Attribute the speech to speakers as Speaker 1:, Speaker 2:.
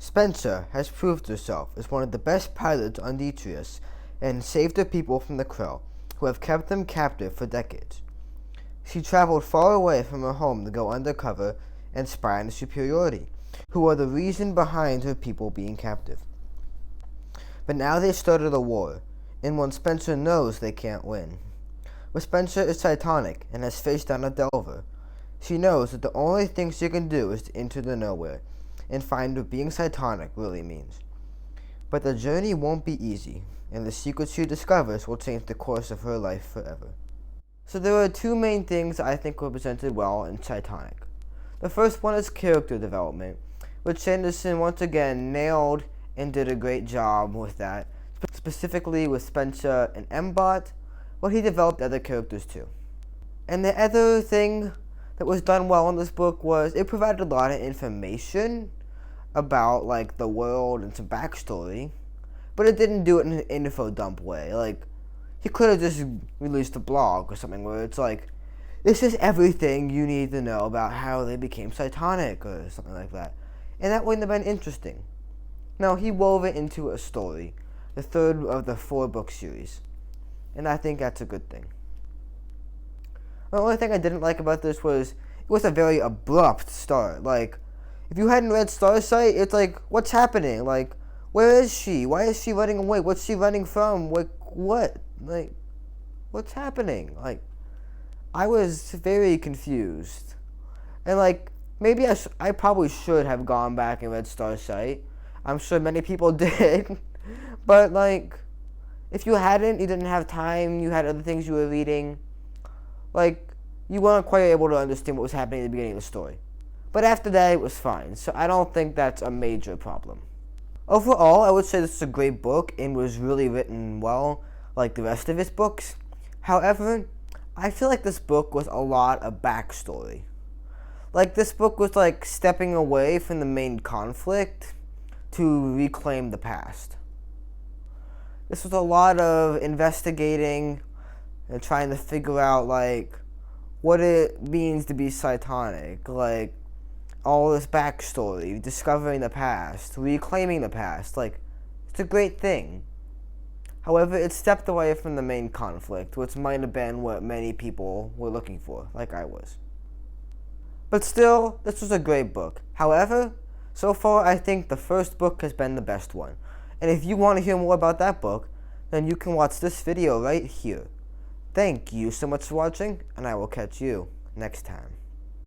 Speaker 1: Spencer has proved herself as one of the best pilots on Detrius and saved her people from the Krill, who have kept them captive for decades. She traveled far away from her home to go undercover and spy on the Superiority, who are the reason behind her people being captive. But now they started a war, and one Spencer knows they can't win. But Spencer is Cytonic and has faced down a Delver. She knows that the only thing she can do is to enter the nowhere and find what being Cytonic really means. But the journey won't be easy, and the secrets she discovers will change the course of her life forever. So there are two main things I think were presented well in Cytonic. The first one is character development, which Sanderson once again nailed and did a great job with that, specifically with Spencer and Mbot, but he developed other characters too. And the other thing that was done well in this book was it provided a lot of information about like the world and some backstory, but it didn't do it in an info dump way. Like, he could have just released a blog or something where it's like, this is everything you need to know about how they became Cytonic or something like that. And that wouldn't have been interesting. No, he wove it into a story, the third of the 4-book series. And I think that's a good thing. The only thing I didn't like about this was it was a very abrupt start. Like, if you hadn't read Starsight, it's like, what's happening? Like, where is she? Why is she running away? What's she running from? Like, what? Like, what's happening? Like, I was very confused. And, like, maybe I probably should have gone back and read Starsight. I'm sure many people did. But, like, if you hadn't, you didn't have time, you had other things you were reading, like, you weren't quite able to understand what was happening at the beginning of the story. But after that, it was fine, so I don't think that's a major problem. Overall, I would say this is a great book and was really written well, like the rest of his books. However, I feel like this book was a lot of backstory. Like, this book was like stepping away from the main conflict to reclaim the past. This was a lot of investigating and trying to figure out, like, what it means to be Cytonic, like, all this backstory, discovering the past, reclaiming the past. Like, it's a great thing. However, it stepped away from the main conflict, which might have been what many people were looking for, like I was. But still, this was a great book. However, so far I think the first book has been the best one. And if you want to hear more about that book, then you can watch this video right here. Thank you so much for watching, and I will catch you next time.